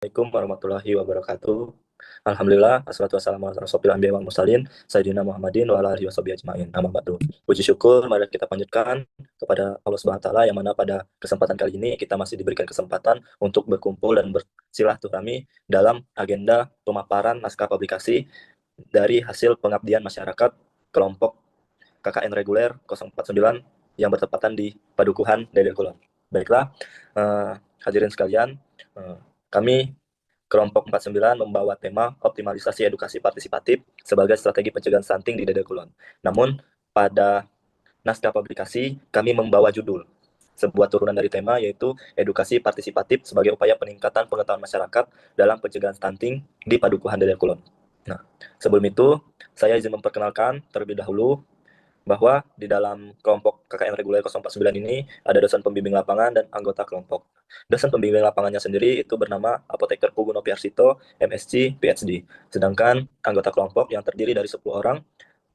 Assalamualaikum warahmatullahi wabarakatuh. Alhamdulillah, assalatu wassalamu ala asyrofil anbiya'i wal mursalin, Sayyidina Muhammadin wa ala alihi washabihi ajma'in. Amma ba'du. Puji syukur mari kita panjatkan kepada Allah Subhanahu wa taala yang mana pada kesempatan kali ini kita masih diberikan kesempatan untuk berkumpul dan bersilaturahmi dalam agenda pemaparan naskah publikasi dari hasil pengabdian masyarakat kelompok KKN reguler 049 yang bertepatan di Padukuhan Deder Kulon. Baiklah, hadirin sekalian, kami kelompok 49 membawa tema optimalisasi edukasi partisipatif sebagai strategi pencegahan stunting di Deder Kulon. Namun, pada naskah publikasi kami membawa judul sebuah turunan dari tema yaitu edukasi partisipatif sebagai upaya peningkatan pengetahuan masyarakat dalam pencegahan stunting di Padukuhan Deder Kulon. Nah, sebelum itu saya izin memperkenalkan terlebih dahulu bahwa di dalam kelompok KKN reguler 049 ini ada dosen pembimbing lapangan dan anggota kelompok. Dosen pembimbing lapangannya sendiri itu bernama Apoteker Puguno Piarsito, MSc, PhD. Sedangkan anggota kelompok yang terdiri dari 10 orang,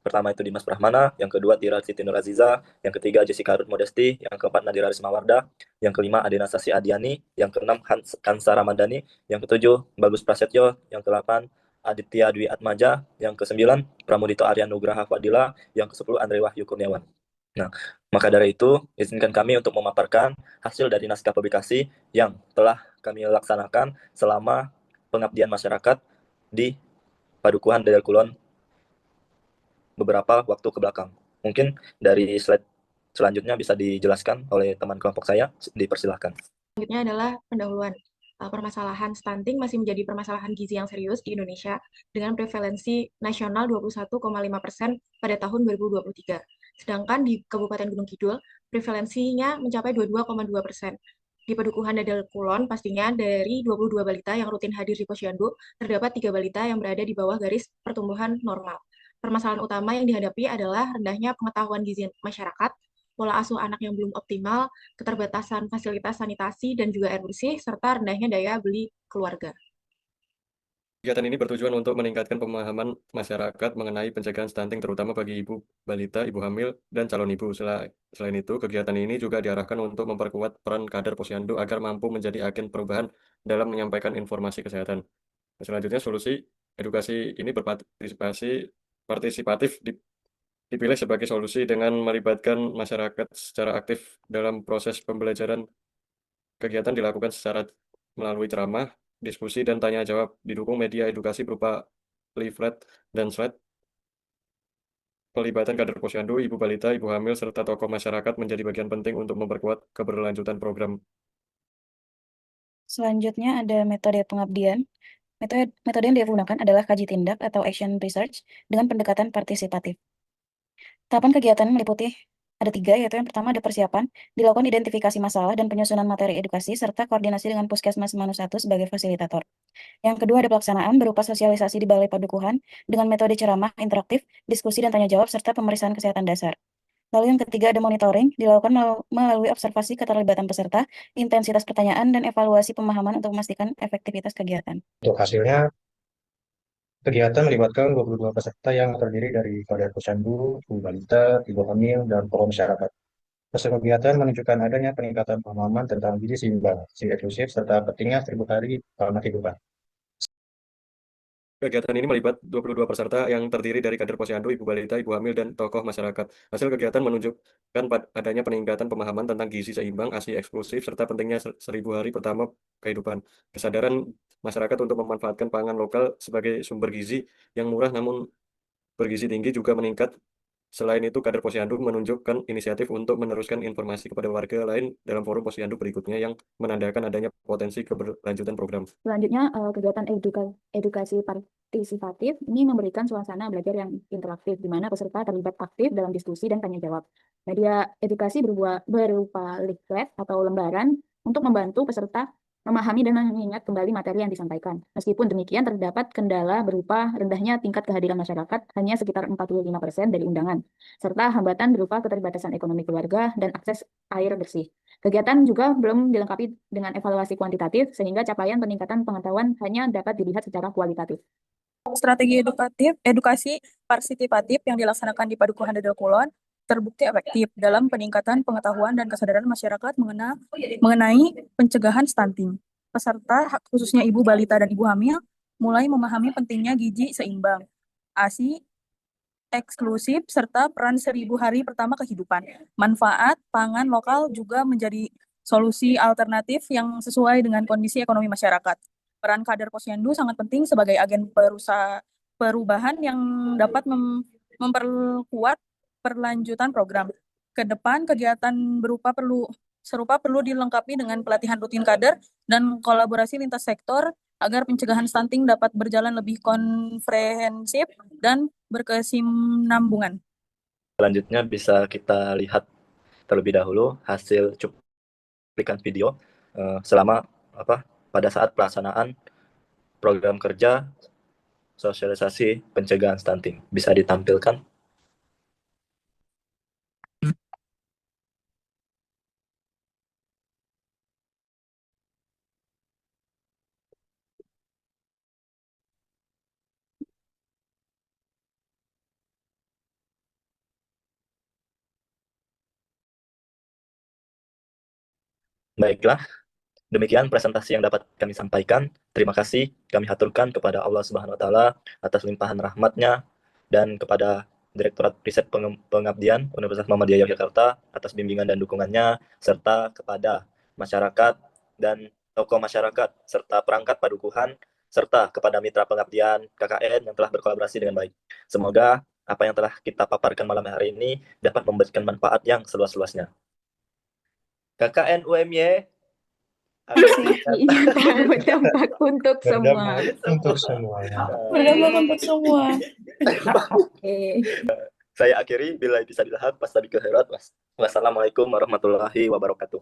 pertama itu Dimas Brahmana, yang kedua Tira Siti Nur Aziza, yang ketiga Jessica Ruth Modesti, yang keempat Nadira Risma Wardah, yang kelima Adina Sasi Adiani, yang keenam Kansa Ramadhani, yang ketujuh Bagus Prasetyo, yang kedelapan Aditya Dwi Atmaja, yang kesembilan Pramudito Arya Nugraha Fadila, yang kesepuluh Andre Wahyu Kurniawan. Nah, maka dari itu, izinkan kami untuk memaparkan hasil dari naskah publikasi yang telah kami laksanakan selama pengabdian masyarakat di Padukuhan Deder Kulon beberapa waktu ke belakang. Mungkin dari slide selanjutnya bisa dijelaskan oleh teman kelompok saya, dipersilahkan. Selanjutnya adalah pendahuluan. Permasalahan stunting masih menjadi permasalahan gizi yang serius di Indonesia dengan prevalensi nasional 21,5% pada tahun 2023. Sedangkan di Kabupaten Gunung Kidul, prevalensinya mencapai 22,2%. Di Padukuhan Deder Kulon, pastinya dari 22 balita yang rutin hadir di posyandu, terdapat 3 balita yang berada di bawah garis pertumbuhan normal. Permasalahan utama yang dihadapi adalah rendahnya pengetahuan gizi masyarakat, pola asuh anak yang belum optimal, keterbatasan fasilitas sanitasi dan juga air bersih, serta rendahnya daya beli keluarga. Kegiatan ini bertujuan untuk meningkatkan pemahaman masyarakat mengenai pencegahan stunting terutama bagi ibu balita, ibu hamil, dan calon ibu. Selain itu, kegiatan ini juga diarahkan untuk memperkuat peran kader posyandu agar mampu menjadi agen perubahan dalam menyampaikan informasi kesehatan. Selanjutnya, solusi edukasi ini berpartisipasi partisipatif dipilih sebagai solusi dengan melibatkan masyarakat secara aktif dalam proses pembelajaran. Kegiatan dilakukan secara melalui ceramah, diskusi, dan tanya jawab, didukung media edukasi berupa leaflet dan slide. Pelibatan kader posyandu, ibu balita, ibu hamil, serta tokoh masyarakat menjadi bagian penting untuk memperkuat keberlanjutan program. Selanjutnya ada metode pengabdian. Metode yang digunakan adalah kaji tindak atau action research dengan pendekatan partisipatif. Tahapan kegiatan meliputi ada 3, yaitu yang pertama ada persiapan, dilakukan identifikasi masalah dan penyusunan materi edukasi, serta koordinasi dengan Puskesmas Manu 1 sebagai fasilitator. Yang kedua ada pelaksanaan berupa sosialisasi di Balai Padukuhan dengan metode ceramah interaktif, diskusi dan tanya jawab, serta pemeriksaan kesehatan dasar. Lalu yang ketiga ada monitoring, dilakukan melalui observasi keterlibatan peserta, intensitas pertanyaan, dan evaluasi pemahaman untuk memastikan efektivitas kegiatan. Untuk hasilnya, kegiatan melibatkan 22 peserta yang terdiri dari kader posyandu, ibu balita, ibu hamil, dan tokoh masyarakat. Hasil kegiatan menunjukkan adanya peningkatan pemahaman tentang gizi seimbang, gizi eksklusif, serta pentingnya seribu hari dalam kehidupan. Kegiatan ini melibat 22 peserta yang terdiri dari kader posyandu, ibu balita, ibu hamil, dan tokoh masyarakat. Hasil kegiatan menunjukkan adanya peningkatan pemahaman tentang gizi seimbang, ASI eksklusif, serta pentingnya 1000 hari pertama kehidupan. Kesadaran masyarakat untuk memanfaatkan pangan lokal sebagai sumber gizi yang murah namun bergizi tinggi juga meningkat. Selain itu, kader posyandu menunjukkan inisiatif untuk meneruskan informasi kepada warga lain dalam forum posyandu berikutnya yang menandakan adanya potensi keberlanjutan program. Selanjutnya, kegiatan edukasi partisipatif ini memberikan suasana belajar yang interaktif, di mana peserta terlibat aktif dalam diskusi dan tanya jawab. Media edukasi berupa leaflet atau lembaran untuk membantu peserta memahami dan mengingat kembali materi yang disampaikan. Meskipun demikian, terdapat kendala berupa rendahnya tingkat kehadiran masyarakat, hanya sekitar 45% dari undangan, serta hambatan berupa keterbatasan ekonomi keluarga dan akses air bersih. Kegiatan juga belum dilengkapi dengan evaluasi kuantitatif, sehingga capaian peningkatan pengetahuan hanya dapat dilihat secara kualitatif. Strategi edukasi partisipatif yang dilaksanakan di Padukuhan Deder Kulon terbukti efektif dalam peningkatan pengetahuan dan kesadaran masyarakat mengenai pencegahan stunting. peserta, khususnya ibu balita dan ibu hamil, mulai memahami pentingnya gizi seimbang, ASI eksklusif, serta peran 1000 hari pertama kehidupan. Manfaat pangan lokal juga menjadi solusi alternatif yang sesuai dengan kondisi ekonomi masyarakat. Peran kader Posyandu sangat penting sebagai agen perubahan yang dapat memperkuat perlanjutan program. Ke depan, kegiatan serupa perlu dilengkapi dengan pelatihan rutin kader dan kolaborasi lintas sektor agar pencegahan stunting dapat berjalan lebih komprehensif dan berkesinambungan. Selanjutnya bisa kita lihat terlebih dahulu hasil cuplikan video pada saat pelaksanaan program kerja sosialisasi pencegahan stunting. Bisa ditampilkan? Baiklah, demikian presentasi yang dapat kami sampaikan. Terima kasih kami haturkan kepada Allah Subhanahu wa taala atas limpahan rahmat-Nya dan kepada Direktorat Riset Pengabdian Universitas Muhammadiyah Yogyakarta atas bimbingan dan dukungannya, serta kepada masyarakat dan tokoh masyarakat serta perangkat padukuhan serta kepada mitra pengabdian KKN yang telah berkolaborasi dengan baik. Semoga apa yang telah kita paparkan malam hari ini dapat memberikan manfaat yang seluas-luasnya. KKN UMY berdampak untuk semua. Berdampak untuk semuanya. Berdampak untuk semua. Oke. Saya akhiri, bila bisa dilahak, pas tadi khairat. Wassalamualaikum warahmatullahi wabarakatuh.